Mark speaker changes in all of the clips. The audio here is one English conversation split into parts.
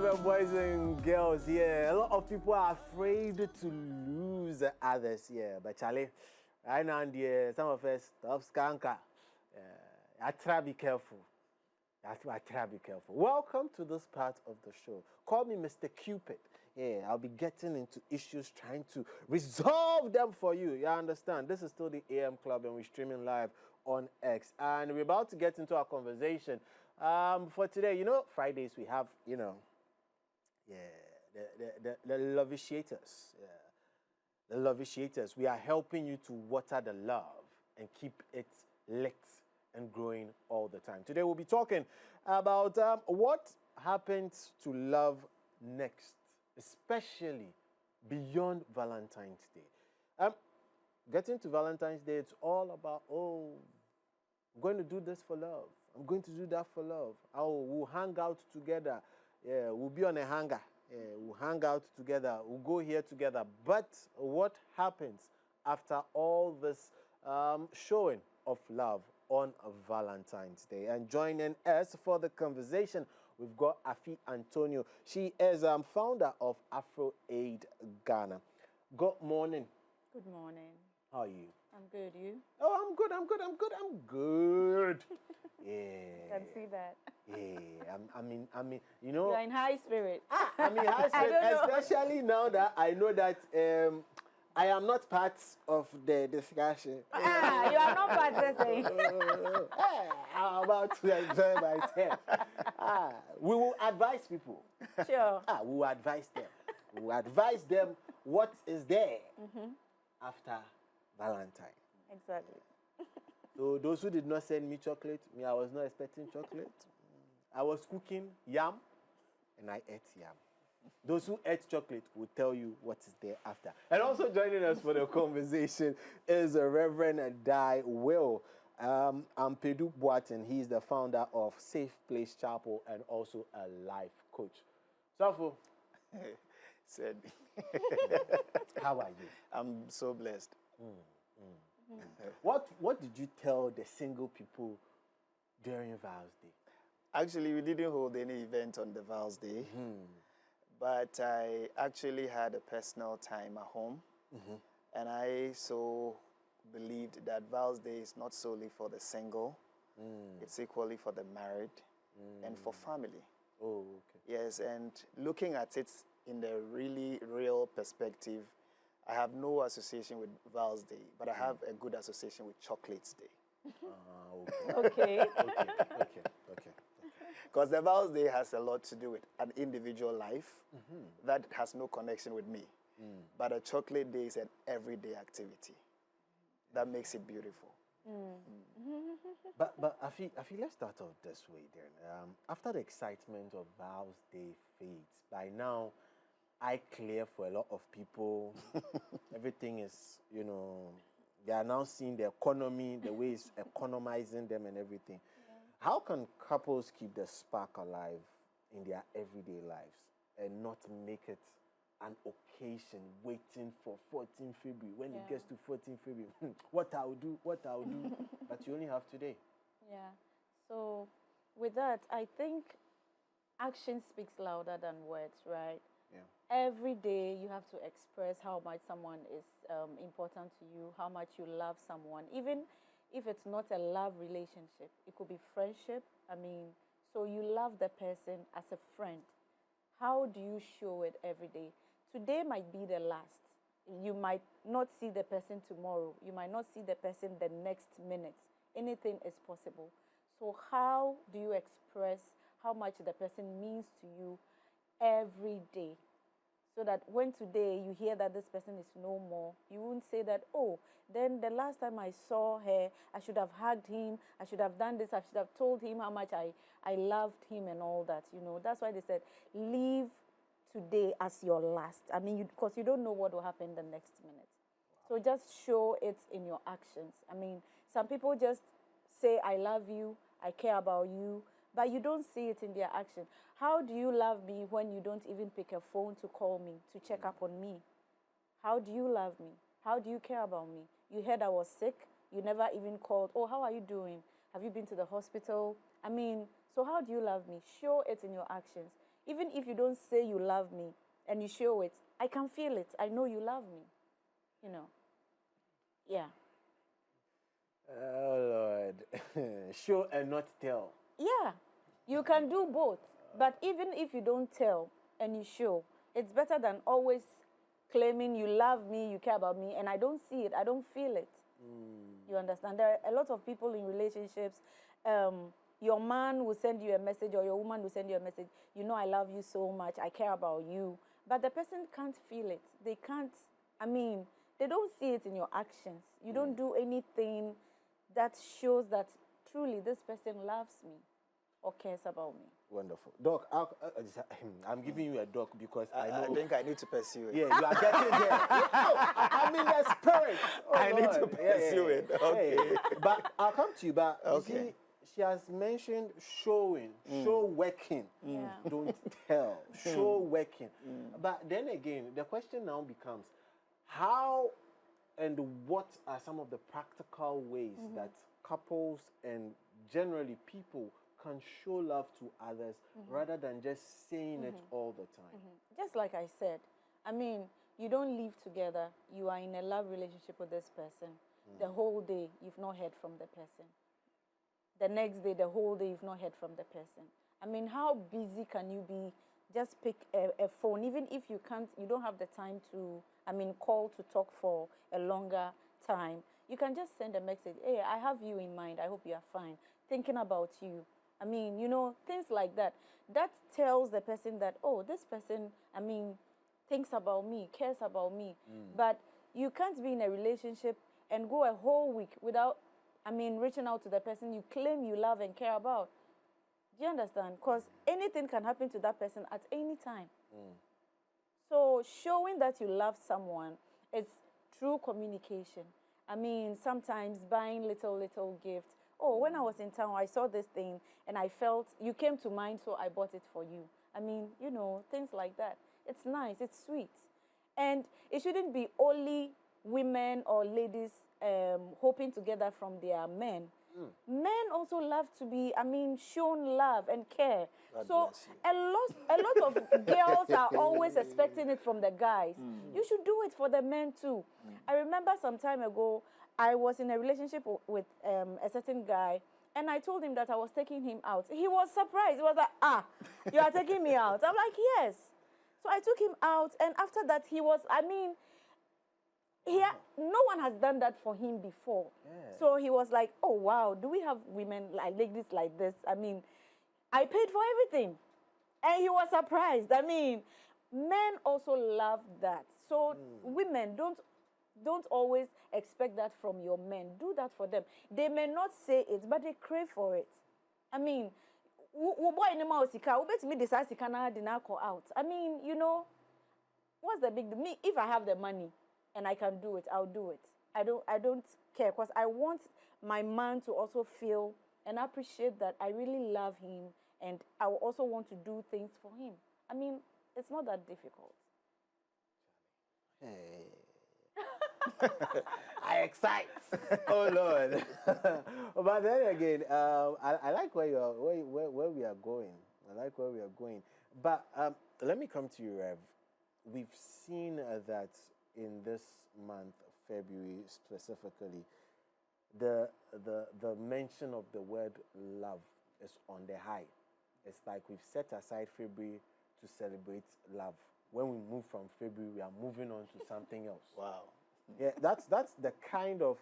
Speaker 1: gentlemen, boys and girls, yeah, a lot of people are afraid to lose others, yeah. But Charlie, right now, yeah, some of us stop skanker. I try to be careful. I try to be careful. Welcome to this part of the show. Call me Mr. Cupid. Yeah, I'll be getting into issues, trying to resolve them for you. You understand? This is still the AM Club, and we're streaming live on X. And we're about to get into our conversation. For today, Fridays we have, the loviciators. Yeah. The loviciators. We are helping you to water the love and keep it lit and growing all the time. Today we'll be talking about what happens to love next, especially beyond Valentine's Day. Getting to Valentine's Day, it's all about, I'm going to do this for love. I'm going to do that for love. We'll hang out together. Yeah, we'll be on a hanger. Yeah, we'll hang out together. We'll go here together. But what happens after all this showing of love on Valentine's Day? And joining us for the conversation, we've got Afi Antonio. She is founder of Afro Aid Ghana. Good morning.
Speaker 2: Good morning.
Speaker 1: How are you?
Speaker 2: I'm good. You?
Speaker 1: Oh, I'm good. Yeah.
Speaker 2: I can see that.
Speaker 1: Yeah. I mean,
Speaker 2: You're in high spirit.
Speaker 1: I'm in high spirit, especially now that I know that I am not part of the discussion.
Speaker 2: You are not participating.
Speaker 1: I'm about to enjoy myself. We will advise people.
Speaker 2: Sure.
Speaker 1: We will advise them. We will advise them what is there after Valentine.
Speaker 2: Exactly.
Speaker 1: So those who did not send me chocolate, I was not expecting chocolate. I was cooking yam, and I ate yam. Those who ate chocolate will tell you what is there after. And also joining us for the conversation is Reverend Dai Will Ampedu Boatin. He's the founder of Safe Place Chapel and also a life coach. Safo.
Speaker 3: Said.
Speaker 1: How are you?
Speaker 3: I'm so blessed.
Speaker 1: What did you tell the single people during Vows Day?
Speaker 3: Actually, we didn't hold any event on the Vows Day, but I actually had a personal time at home, and I so believed that Vows Day is not solely for the single, it's equally for the married and for family.
Speaker 1: Oh, okay.
Speaker 3: Yes, and looking at it in the really real perspective, I have no association with Vows Day, but I have a good association with Chocolates Day.
Speaker 1: Okay.
Speaker 2: Okay.
Speaker 1: Okay.
Speaker 3: Because the Vows Day has a lot to do with an individual life that has no connection with me. But a Chocolate Day is an everyday activity. That makes it beautiful.
Speaker 1: But Afi, let's start off this way then. After the excitement of Vows Day fades, by now, I clear for a lot of people. Everything is, they are now seeing the economy, the way it's economizing them and everything. Yeah. How can couples keep the spark alive in their everyday lives and not make it an occasion waiting for 14 February? When it gets to 14 February, what I'll do, but you only have today.
Speaker 2: Yeah. So with that, I think action speaks louder than words, right? Every day you have to express how much someone is important to you, how much you love someone. Even if it's not a love relationship, it could be friendship. So you love the person as a friend. How do you show it every day? Today might be the last. You might not see the person tomorrow. You might not see the person the next minute. Anything is possible. So how do you express how much the person means to you every day? So that when today you hear that this person is no more, you won't say that, then the last time I saw her, I should have hugged him, I should have done this, I should have told him how much I loved him and all that. That's why they said, live today as your last. Because you don't know what will happen the next minute. So just show it in your actions. Some people just say, I love you, I care about you, but you don't see it in their action. How do you love me when you don't even pick a phone to call me, to check up on me? How do you love me? How do you care about me? You heard I was sick. You never even called. Oh, how are you doing? Have you been to the hospital? So how do you love me? Show it in your actions. Even if you don't say you love me and you show it, I can feel it. I know you love me. You know. Yeah.
Speaker 1: Oh, Lord. Show and not tell.
Speaker 2: Yeah. You can do both. But even if you don't tell and you show, it's better than always claiming you love me, you care about me, and I don't see it, I don't feel it. You understand? There are a lot of people in relationships. Your man will send you a message or your woman will send you a message. You know, I love you so much. I care about you. But the person can't feel it. They can't, they don't see it in your actions. You don't do anything that shows that truly this person loves me or cares about me.
Speaker 1: Wonderful. Doc, I'm giving you a doc because I know.
Speaker 3: I think I need to pursue it.
Speaker 1: Yeah, you are getting there. I'm in the spirit. Oh,
Speaker 3: I
Speaker 1: Lord.
Speaker 3: need to pursue it. Okay.
Speaker 1: Hey, but I'll come to you. But
Speaker 3: okay.
Speaker 1: You see, she has mentioned showing, show working.
Speaker 2: Yeah.
Speaker 1: Don't tell. Show working. But then again, the question now becomes, how and what are some of the practical ways that couples and generally people can show love to others rather than just saying it all the time?
Speaker 2: Just like I said, you don't live together. You are in a love relationship with this person. The whole day, you've not heard from the person. The next day, the whole day, you've not heard from the person. How busy can you be? Just pick a phone. Even if you don't have the time to, call to talk for a longer time. You can just send a message. Hey, I have you in mind. I hope you are fine. Thinking about you. Things like that. That tells the person that, oh, this person, thinks about me, cares about me. But you can't be in a relationship and go a whole week without, reaching out to the person you claim you love and care about. Do you understand? Because anything can happen to that person at any time. So showing that you love someone is through communication. Sometimes buying little gifts. Oh, when I was in town, I saw this thing and I felt you came to mind, so I bought it for you. Things like that. It's nice, it's sweet. And it shouldn't be only women or ladies hoping to gather from their men. Men also love to be, shown love and care.
Speaker 3: God
Speaker 2: so a lot of girls are always expecting it from the guys. You should do it for the men too. I remember some time ago, I was in a relationship with a certain guy, and I told him that I was taking him out. He was surprised. He was like, you are taking me out? I'm like, yes. So I took him out, and after that, he was, no one has done that for him before. Yeah. So he was like, oh, wow, do we have women like ladies like this? I paid for everything. And he was surprised. Men also love that. So women, don't always expect that from your men. Do that for them. They may not say it, but they crave for it. What's the big deal? Me, if I have the money and I can do it, I'll do it. I don't care, because I want my man to also feel and appreciate that I really love him, and I will also want to do things for him. It's not that difficult.
Speaker 1: Hey. I excite. Oh Lord. But then again, I like where we are going. I like where we are going. But let me come to you, Rev. We've seen that in this month, February specifically, the mention of the word love is on the high. It's like we've set aside February to celebrate love. When we move from February, we are moving on to something else.
Speaker 3: Wow.
Speaker 1: Yeah, that's the kind of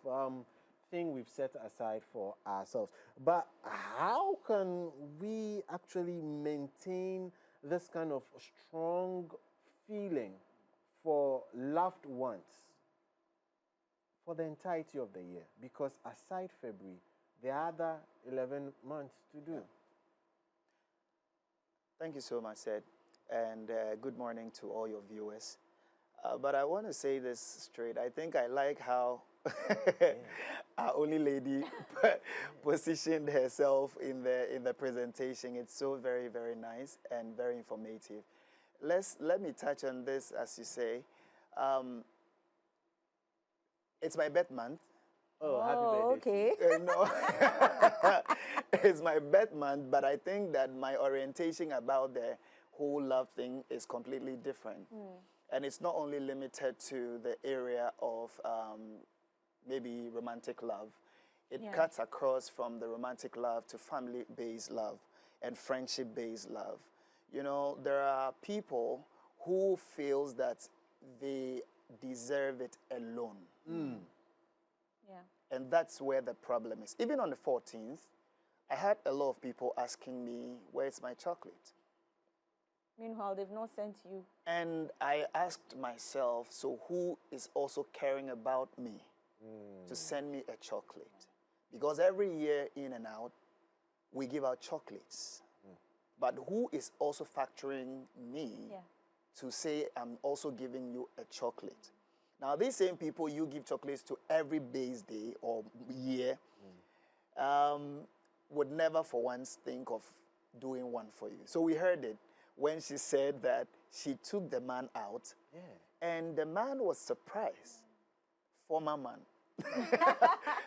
Speaker 1: thing we've set aside for ourselves. But how can we actually maintain this kind of strong feeling for loved ones for the entirety of the year? Because aside February, there are other 11 months to do.
Speaker 3: Thank you so much, Ed, and good morning to all your viewers. But I want to say this straight. I think I like how our only lady positioned herself in the presentation. It's so very, very nice and very informative. Let me touch on this, as you say. It's my birth month.
Speaker 1: Oh, happy birthday.
Speaker 2: Okay.
Speaker 3: No, it's my birth month, but I think that my orientation about the whole love thing is completely different. And it's not only limited to the area of maybe romantic love. It cuts across from the romantic love to family-based love and friendship-based love. You know, there are people who feels that they deserve it alone.
Speaker 2: Yeah.
Speaker 3: And that's where the problem is. Even on the 14th, I had a lot of people asking me, where's my chocolate?
Speaker 2: Meanwhile, they've not sent you.
Speaker 3: And I asked myself, so who is also caring about me to send me a chocolate? Because every year in and out, we give out chocolates. But who is also factoring me to say, I'm also giving you a chocolate? Now, these same people you give chocolates to every base day or year would never for once think of doing one for you. So we heard it when she said that she took the man out, and the man was surprised. Former man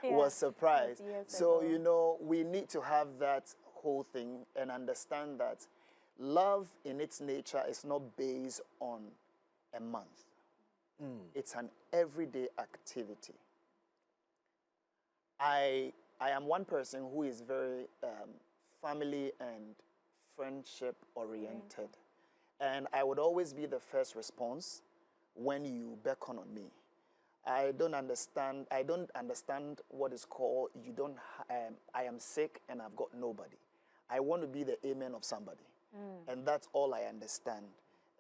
Speaker 3: was surprised. So, you know, we need to have that whole thing and understand that love in its nature is not based on a month. It's an everyday activity. I am one person who is very family and friendship oriented. And I would always be the first response when you beckon on me. I don't understand what is called, I am sick and I've got nobody. I want to be the amen of somebody. And that's all I understand.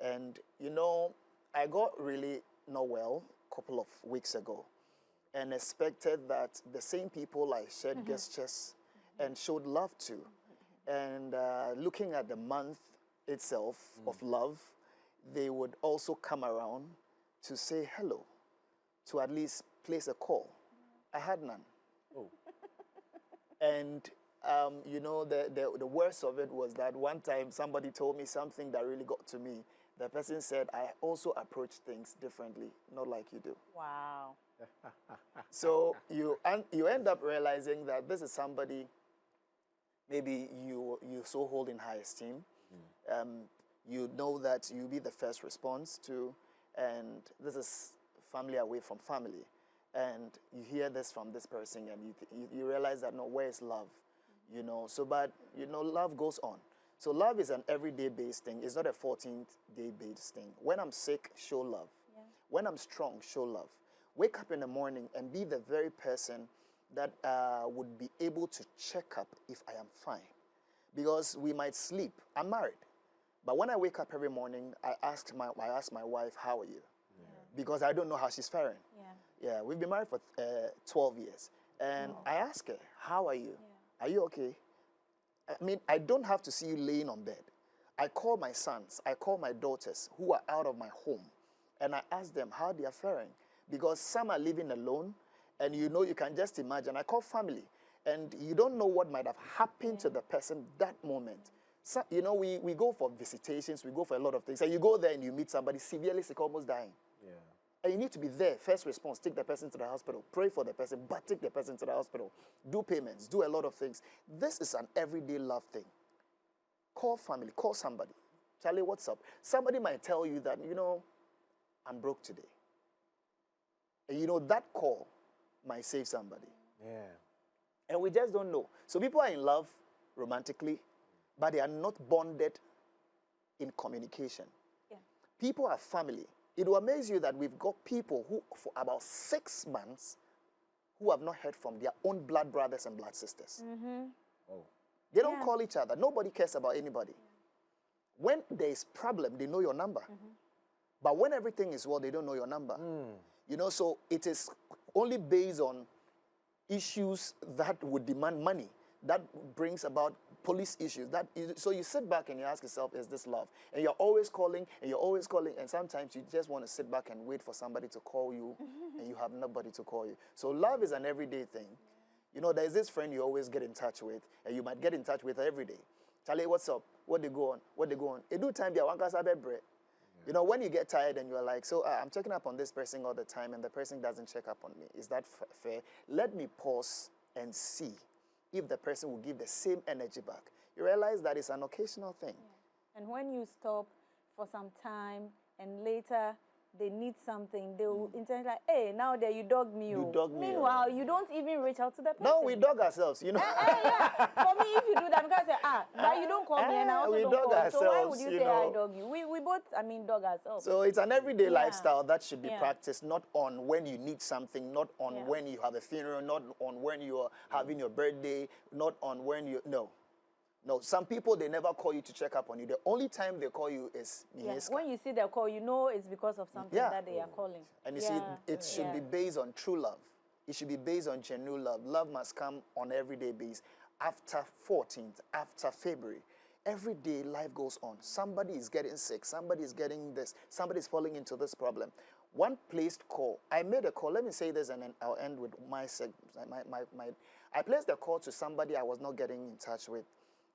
Speaker 3: And, you know, I got really not well a couple of weeks ago and expected that the same people I shared gestures and showed love to. And looking at the month itself of love, they would also come around to say hello, to at least place a call. I had none. And, you know, the worst of it was that one time somebody told me something that really got to me. The person said, I also approach things differently, not like you do.
Speaker 2: Wow.
Speaker 3: So you end up realizing that this is somebody maybe you so hold in high esteem. You know that you'll be the first response to, and this is family away from family. And you hear this from this person, and you realize that, no, where is love? You know, so, but, you know, love goes on. So love is an everyday-based thing. It's not a 14th-day-based thing. When I'm sick, show love. When I'm strong, show love. Wake up in the morning and be the very person that would be able to check up if I am fine. Because we might sleep. I'm married. But when I wake up every morning, I ask my wife, how are you? Because I don't know how she's faring. Yeah, we've been married for 12 years. And I ask her, how are you? Are you okay? I mean, I don't have to see you laying on bed. I call my sons, I call my daughters who are out of my home, and I ask them how they are faring. Because some are living alone, and you know, you can just imagine. I call family, and you don't know what might have happened to the person that moment. So, you know, we go for visitations, we go for a lot of things. And you go there and you meet somebody severely sick, almost dying. And you need to be there, first response, take the person to the hospital, pray for the person, but take the person to the hospital, do payments, do a lot of things. This is an everyday love thing. Call family, call somebody. Charlie, what's up? Somebody might tell you that, you know, I'm broke today. And you know, that call might save somebody. And we just don't know. So people are in love romantically, but they are not bonded in communication. People are family. It will amaze you that we've got people who, for about 6 months, who have not heard from their own blood brothers and blood sisters. They don't call each other. Nobody cares about anybody. When there is problem, they know your number. But when everything is well, they don't know your number. You know, so it is only based on issues that would demand money. That brings about police issues. So you sit back and you ask yourself, is this love? And you're always calling, and sometimes you just want to sit back and wait for somebody to call you, and you have nobody to call you. So love is an everyday thing. You know, there's this friend you always get in touch with, and you might get in touch with her every day. Charlie, what's up? What they go on? What they go on? It do time be a bread. You know, when you get tired and you're like, so I'm checking up on this person all the time, and the person doesn't check up on me. Is that fair? Let me pause and see if the person will give the same energy back. You realize that it's an occasional thing.
Speaker 2: And when you stop for some time and later they need something, they will intend like, hey, now that you dog me.
Speaker 3: You dog me.
Speaker 2: Meanwhile, you don't even reach out to the person.
Speaker 3: No, we dog ourselves, you know.
Speaker 2: Yeah. For me, if you do that, because I say, but you don't call me and I also
Speaker 3: we
Speaker 2: don't
Speaker 3: dog
Speaker 2: call you. So why would
Speaker 3: ourselves,
Speaker 2: you
Speaker 3: you
Speaker 2: say
Speaker 3: know.
Speaker 2: I dog you? We both, dog ourselves.
Speaker 3: So it's an everyday lifestyle that should be
Speaker 2: Yeah.
Speaker 3: practiced, not on when you need something, not on when you have a funeral, not on when you are having your birthday, not on when you, no. No, some people, they never call you to check up on you. The only time they call you is
Speaker 2: when you see their call, you know it's because of something that they are calling.
Speaker 3: And you see, it should be based on true love. It should be based on genuine love. Love must come on everyday basis. After 14th, after February, every day life goes on. Somebody is getting sick. Somebody is getting this. Somebody is falling into this problem. One placed call. I made a call. Let me say this and then I'll end with my segment. I placed a call to somebody I was not getting in touch with.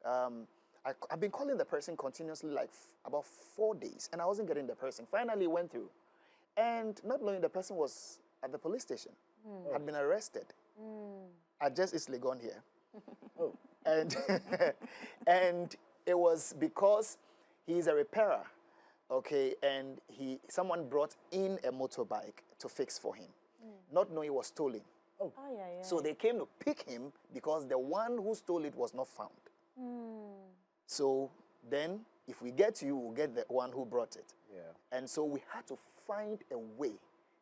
Speaker 3: I've been calling the person continuously like about 4 days and I wasn't getting the person. Finally went through and not knowing the person was at the police station, had been arrested. I just easily gone here. And, and it was because he's a repairer, okay, and someone brought in a motorbike to fix for him, not knowing it was stolen. So they came to pick him because the one who stole it was not found. So then, if we get you, we'll get the one who brought it. And so we had to find a way.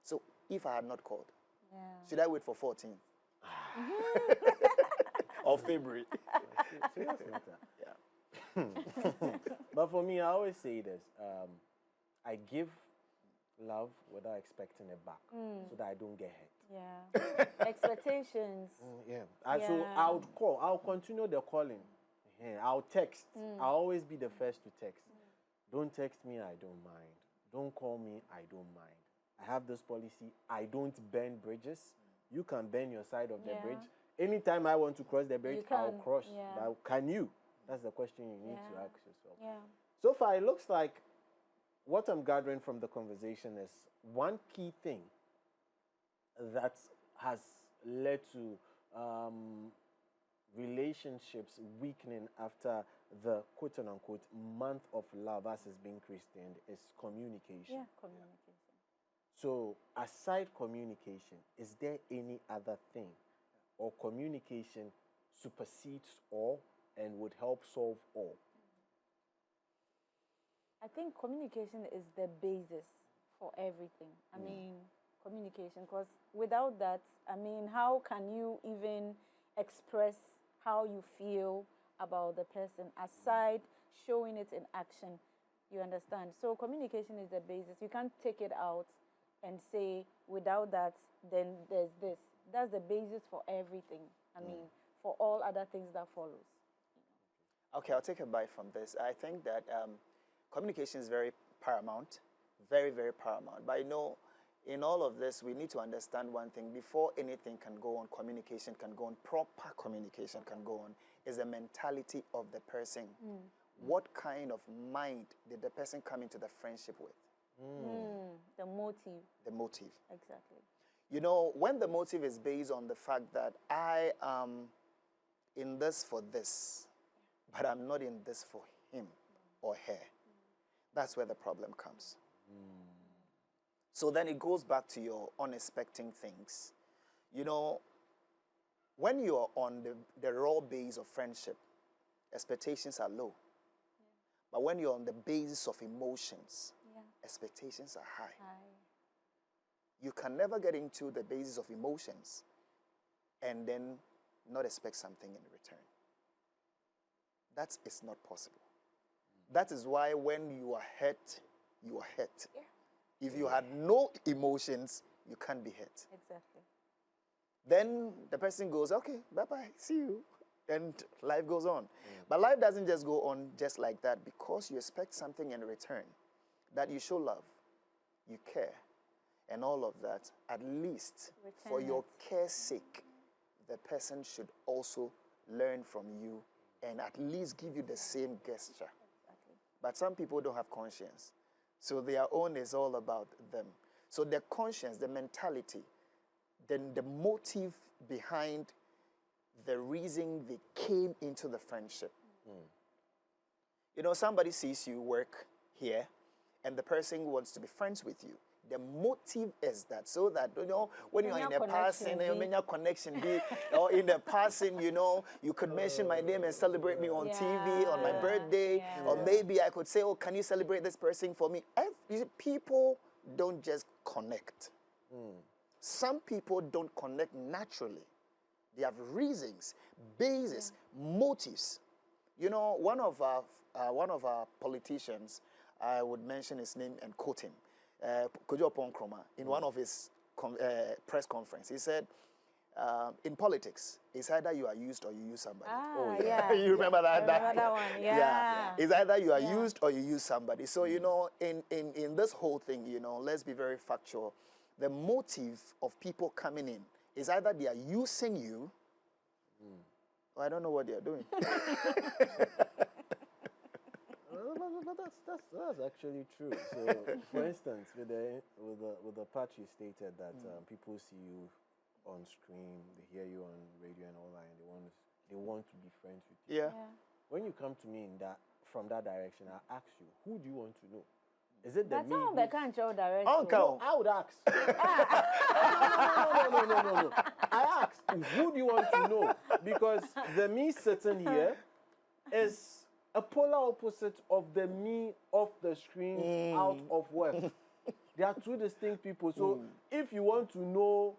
Speaker 3: So if I had not called, should I wait for 14th? Or February?
Speaker 1: But for me, I always say this. I give love without expecting it back so that I don't get hurt.
Speaker 2: Expectations.
Speaker 1: So I'll call. I'll continue the calling. I'll text. I'll always be the first to text. Don't text me, I don't mind. Don't call me, I don't mind. I have this policy. I don't burn bridges. You can burn your side of the bridge. Anytime I want to cross the bridge, I'll cross. But can you? That's the question you need to ask yourself. So far, it looks like what I'm gathering from the conversation is one key thing that has led to relationships weakening after the quote-unquote month of love, as is being christened, is communication.
Speaker 2: Communication.
Speaker 1: So aside communication, is there any other thing, or communication supersedes all and would help solve all?
Speaker 2: I think communication is the basis for everything. I mean, communication, because without that, I mean, how can you even express how you feel about the person aside showing it in action? You understand? So communication is the basis. You can't take it out and say without that then there's this. That's the basis for everything. I mean, for all other things that follows.
Speaker 3: Okay, I'll take a bite from this. I think that communication is very paramount, very, very paramount. But in all of this, we need to understand one thing. Before anything can go on, communication can go on, proper communication can go on, is the mentality of the person. What kind of mind did the person come into the friendship with?
Speaker 2: The motive.
Speaker 3: The motive.
Speaker 2: Exactly.
Speaker 3: You know, when the motive is based on the fact that I am in this for this, but I'm not in this for him or her, that's where the problem comes. So then it goes back to your unexpected things. You know, when you're on the raw base of friendship, expectations are low. But when you're on the basis of emotions, expectations are high. You can never get into the basis of emotions and then not expect something in return. That is not possible. That is why when you are hurt, you are hurt. If you had no emotions, you can't be hurt.
Speaker 2: Exactly.
Speaker 3: Then the person goes, okay, bye-bye, see you. And life goes on. But life doesn't just go on just like that, because you expect something in return, that you show love, you care, and all of that. At least for your care's sake, the person should also learn from you and at least give you the same gesture. But some people don't have conscience. So their own is all about them. So the conscience, the mentality, then the motive behind the reason they came into the friendship. You know, somebody sees you work here, and the person wants to be friends with you. The motive is that, so that, you know, when you're in a passing, connection be, or in the passing, you know, you could mention my name and celebrate me on TV on my birthday, or maybe I could say, oh, can you celebrate this person for me? People don't just connect. Some people don't connect naturally. They have reasons, bases, motives. You know, one of our politicians, I would mention his name and quote him. Kojo Ponkroma, in one of his press conference, he said, in politics, it's either you are used or you use somebody. You remember that?
Speaker 2: I remember that one, yeah.
Speaker 3: It's either you are used or you use somebody. So, you know, in this whole thing, you know, let's be very factual. The motive of people coming in is either they are using you, or I don't know what they are doing.
Speaker 1: That's actually true. So, for instance, with the part you stated that people see you on screen, they hear you on radio and all that, and they want to be friends with you.
Speaker 3: Yeah.
Speaker 1: When you come to me from that direction, I ask you, who do you want to know? Is it the
Speaker 2: That's
Speaker 1: me?
Speaker 2: all the can't show direction.
Speaker 3: Uncle.
Speaker 1: No, I would ask. No. I ask, who do you want to know? Because the me sitting here is a polar opposite of the me off the screen out of work. They are two distinct people. So if you want to know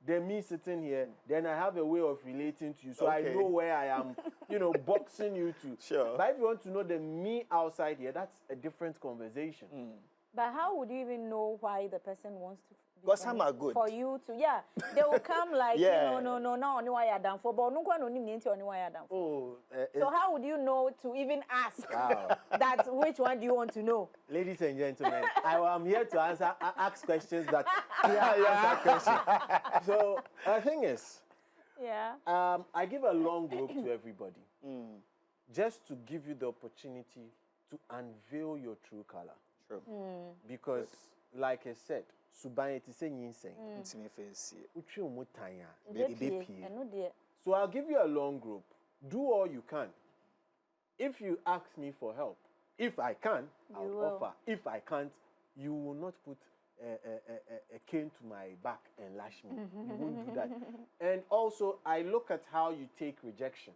Speaker 1: the me sitting here, then I have a way of relating to you. So I know where I am, you know, boxing you to.
Speaker 3: Sure.
Speaker 1: But if you want to know the me outside here, that's a different conversation.
Speaker 2: But how would you even know why the person wants to?
Speaker 3: Because some are good.
Speaker 2: For you to, they will come like, no, only why you're done for, but no one only why you're done for. So how would you know to even ask that which one do you want to know?
Speaker 1: Ladies and gentlemen, I'm here to ask questions that answer questions. So the thing is, I give a long rope to everybody, just to give you the opportunity to unveil your true color.
Speaker 3: True.
Speaker 1: Because, like I said, so I'll give you a long rope. Do all you can. If you ask me for help, if I can, I'll offer. If I can't, you will not put a cane to my back and lash me. You won't do that. And also, I look at how you take rejection.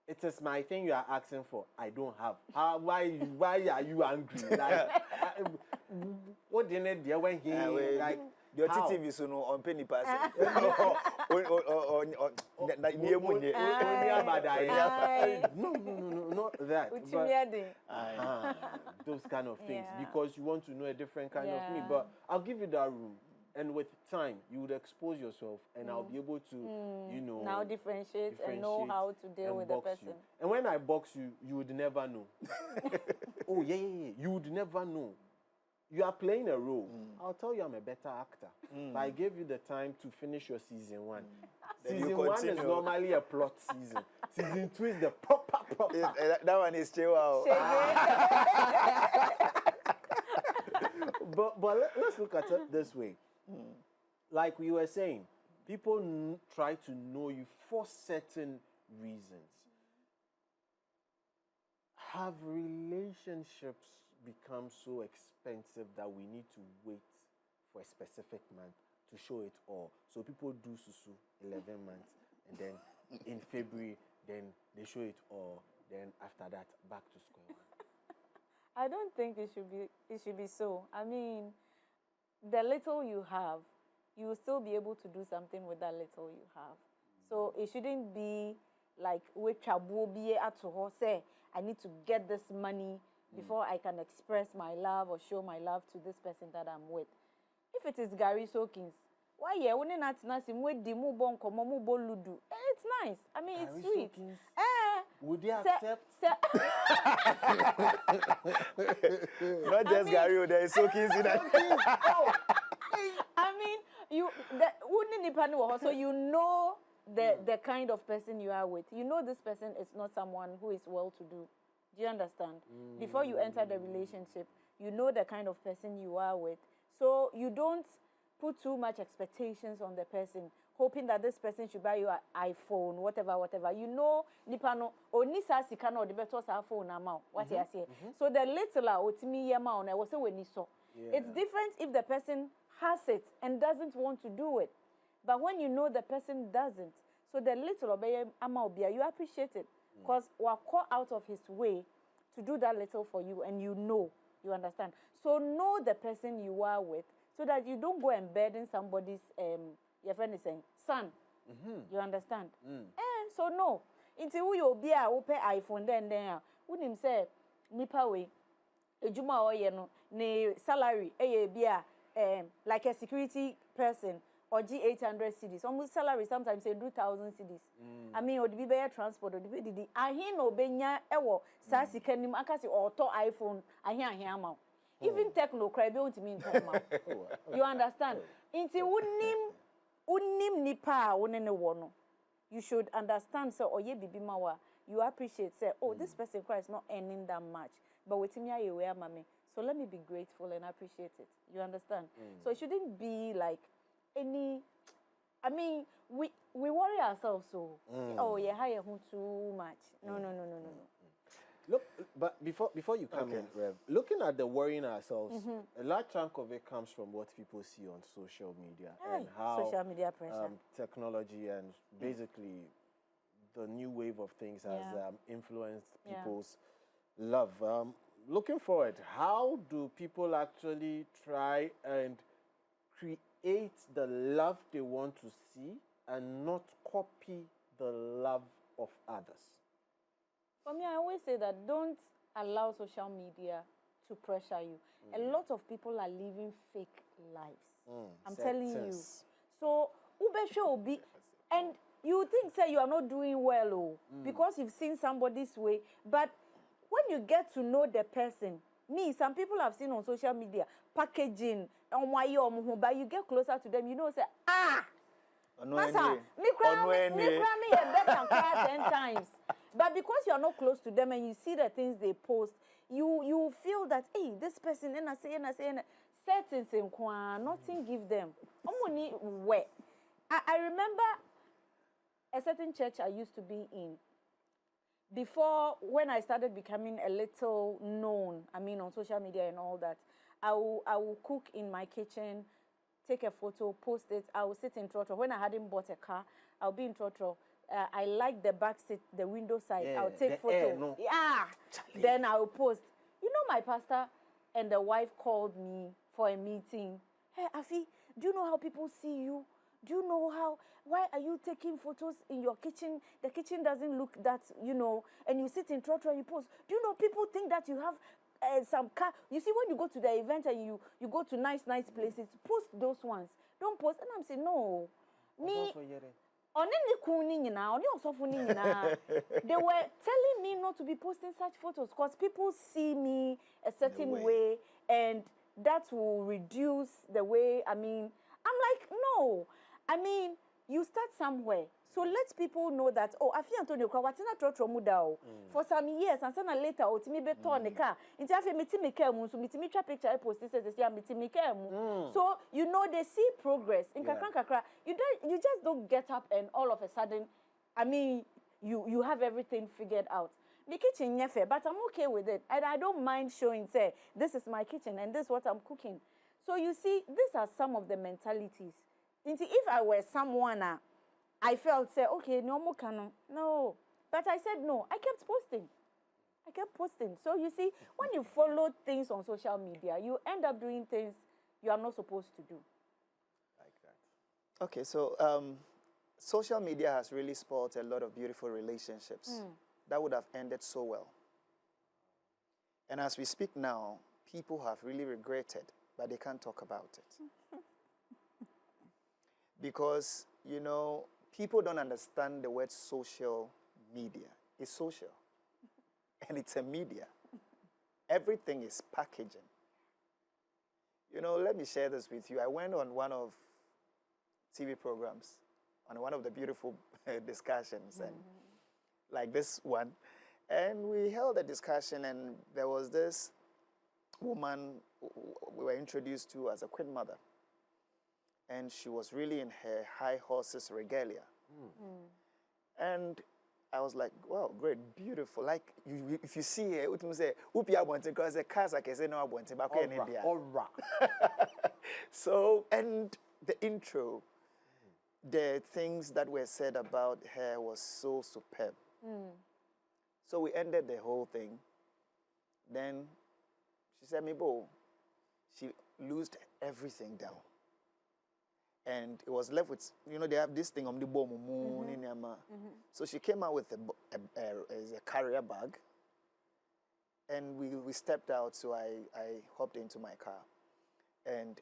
Speaker 1: It is my thing you are asking for. I don't have. Why are you angry? Like, what did you do when he like?
Speaker 3: Your TV so no on penny pass.
Speaker 1: No, not that. But, those kind of things, because you want to know a different kind of me. But I'll give you that room. And with time, you would expose yourself, and I'll be able to, you know,
Speaker 2: now differentiate and know how to deal with the person.
Speaker 1: You. And when I box you, you would never know. Oh, yeah. You would never know. You are playing a role. I'll tell you I'm a better actor. But I gave you the time to finish your season 1. Season 1 is normally a plot season. Season 2 is the proper.
Speaker 3: That one is chill out.
Speaker 1: But let's look at it this way. Like we were saying, people try to know you for certain reasons. Have relationships become so expensive that we need to wait for a specific month to show it all? So people do susu 11 months, and then in February, then they show it all. Then after that, back to square one.
Speaker 2: I don't think it should be so. I mean, the little you have, you will still be able to do something with that little you have. So it shouldn't be like say I need to get this money before I can express my love or show my love to this person that I'm with. If it is Gary Soakins, why it's nice. I mean, it's sweet.
Speaker 1: Would you accept?
Speaker 3: Not just Gary, there is Soakins in that.
Speaker 2: I mean, so you know the kind of person you are with. You know this person is not someone who is well-to-do. Do you understand? Before you enter the relationship, you know the kind of person you are with. So you don't put too much expectations on the person. hoping that this person should buy you an iPhone, whatever, whatever. You know, nipano onisa sikano or the better phone amount. What you say? So the little otimi amount, I was saying when you saw. It's different if the person has it and doesn't want to do it, but when you know the person doesn't, so the little amount you appreciate it because we're caught out of his way to do that little for you, and you know, you understand. So know the person you are with, so that you don't go and burden somebody's your friend is saying son. You understand? So no. Until you be a open iPhone then when him say nipa way ejuma oye no ne salary be like a security person or G800 cedis. Almost salary sometimes say 2,000 cedis. I mean, or the be transport or the be ahin no benya ewo sa sika nim akasi or to iPhone ahin amount. Even techno cry be want me you understand? Until unim nipa wonene wono. You should understand so oye bibi mawa. You appreciate say, oh, this person cry is not earning that much, but with me I wear mommy. So let me be grateful and appreciate it. You understand? So it shouldn't be like any. I mean, we worry ourselves so. Oh, yeah, hire too much. No.
Speaker 1: Look, but before you come in, Rev, looking at the worrying ourselves, a large chunk of it comes from what people see on social media and how
Speaker 2: social media pressure,
Speaker 1: technology, and basically the new wave of things has influenced people's love. Looking forward, how do people actually try and create the love they want to see and not copy the love of others?
Speaker 2: For me, I always say that don't allow social media to pressure you. A lot of people are living fake lives. I'm telling you. So, Ube and you think say you are not doing well, because you've seen somebody's way. But when you get to know the person, some people have seen on social media packaging, but you get closer to them, you know, say, Masa, me cry better cry 10 times. But because you are not close to them and you see the things they post, you feel that, hey, this person, and I say, certain things, nothing give them. I remember a certain church I used to be in. Before, when I started becoming a little known, I mean, on social media and all that, I will cook in my kitchen, take a photo, post it. I will sit in trotro. When I hadn't bought a car, I'll be in trotro. I like the back seat, the window side. I'll take photo. Then I'll post. You know, my pastor and the wife called me for a meeting. Hey, Afi, do you know how people see you? Do you know why are you taking photos in your kitchen? The kitchen doesn't look that, and you sit in trotro and you post. Do you know people think that you have some car? You see, when you go to the event and you go to nice places, post those ones. Don't post. And I'm saying, no. Me. They were telling me not to be posting such photos because people see me a certain way and that will reduce the way, I'm like, no. You start somewhere. So let people know that, oh, I feel Antonio Kwawatina Trotro Mudao. For some years, and then later, Otimi Beton the car. It's after meeting so meeting picture I post this as a meeting. So they see progress. In Kakra, you just don't get up and all of a sudden, you have everything figured out. The kitchen, but I'm okay with it. And I don't mind showing, say, this is my kitchen and this is what I'm cooking. So you see, these are some of the mentalities. If I were someone, I felt, say, okay, no more canon. No. But I said no. I kept posting. So you see, when you follow things on social media, you end up doing things you are not supposed to do.
Speaker 3: Like that. Okay, so social media has really spoiled a lot of beautiful relationships that would have ended so well. And as we speak now, people have really regretted, but they can't talk about it. Because, people don't understand the word social media. It's social. And it's a media. Everything is packaging. Let me share this with you. I went on one of TV programs, on one of the beautiful discussions, and like this one. And we held a discussion, and there was this woman we were introduced to as a queen mother. and she was really in her high horses regalia. And I was like, wow, great, beautiful. Like, if you see her, you say, "Upi abonte," because the cars I can say no abonte, but
Speaker 1: All right.
Speaker 3: So, and the intro, the things that were said about her was so superb. So we ended the whole thing. Then she said, "Mibo," she loosed everything down. And it was left with, they have this thing on the bottom. So she came out with a carrier bag. And we stepped out, so I hopped into my car. And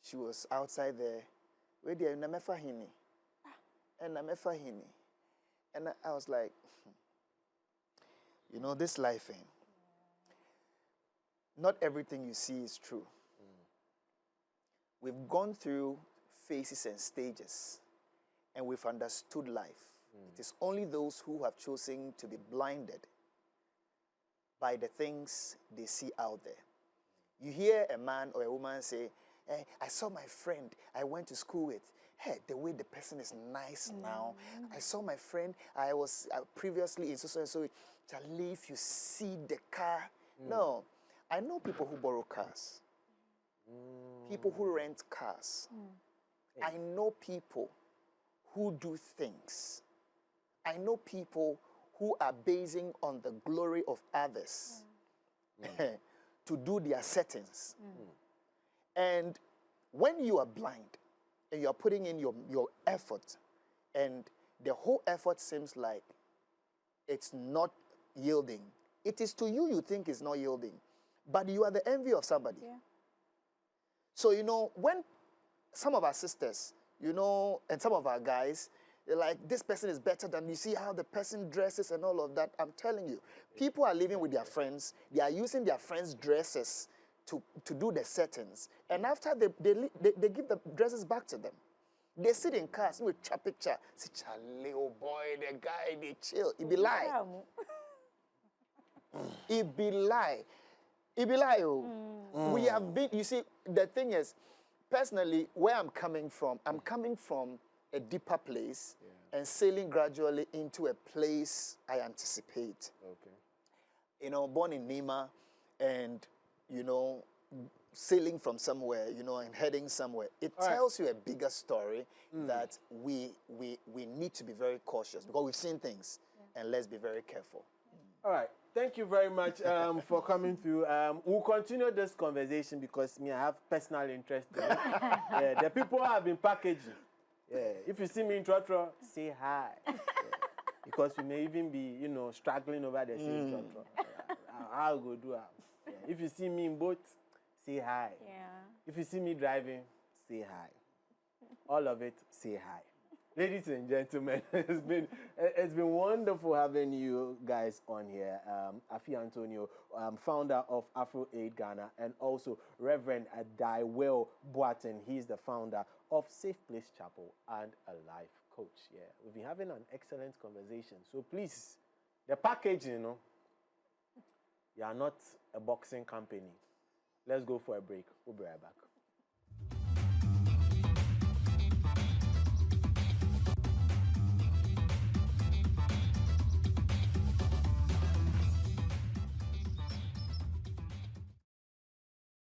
Speaker 3: she was outside there. And I was like, this life, not everything you see is true. We've gone through phases and stages, and we've understood life. It is only those who have chosen to be blinded by the things they see out there. You hear a man or a woman say, "Hey, I saw my friend I went to school with. Hey, the way the person is nice now. I saw my friend, I was previously in so and so. Charlie, if you see the car." No, I know people who borrow cars. People who rent cars. I know people who do things. I know people who are basing on the glory of others to do their settings. And when you are blind and you are putting in your effort, and the whole effort seems like it's not yielding, it is to you you think it's not yielding, but you are the envy of somebody.
Speaker 2: Yeah.
Speaker 3: So, when some of our sisters, and some of our guys, they're like, this person is better than, you see how the person dresses and all of that. I'm telling you, people are living with their friends. They are using their friends' dresses to do the settings. And after they give the dresses back to them. They sit in cars with a picture. Say, "Charlie, oh boy, the guy, they chill." It be lie. It be lie. It be lie. We have been, you see, the thing is, personally, where I'm coming from a deeper place and sailing gradually into a place I anticipate. Okay. Born in Nima and, sailing from somewhere, and heading somewhere. It tells you a bigger story that we need to be very cautious because we've seen things, and let's be very careful.
Speaker 1: All right. Thank you very much for coming through. We'll continue this conversation because I have personal interest in it. Yeah, the people have been packaging. Yeah. If you see me in Trotro, say hi. Yeah. Because we may even be, struggling over the same Trotro. I'll go do it. Yeah. If you see me in boat, say hi.
Speaker 2: Yeah.
Speaker 1: If you see me driving, say hi. All of it, say hi. Ladies and gentlemen, it's been wonderful having you guys on here. Afi Antonio, founder of Afro Aid Ghana, and also Reverend Adaiwell Boateng. He's the founder of Safe Place Chapel and a life coach. Yeah, we've been having an excellent conversation. So please, the packaging, you are not a boxing company. Let's go for a break. We'll be right back.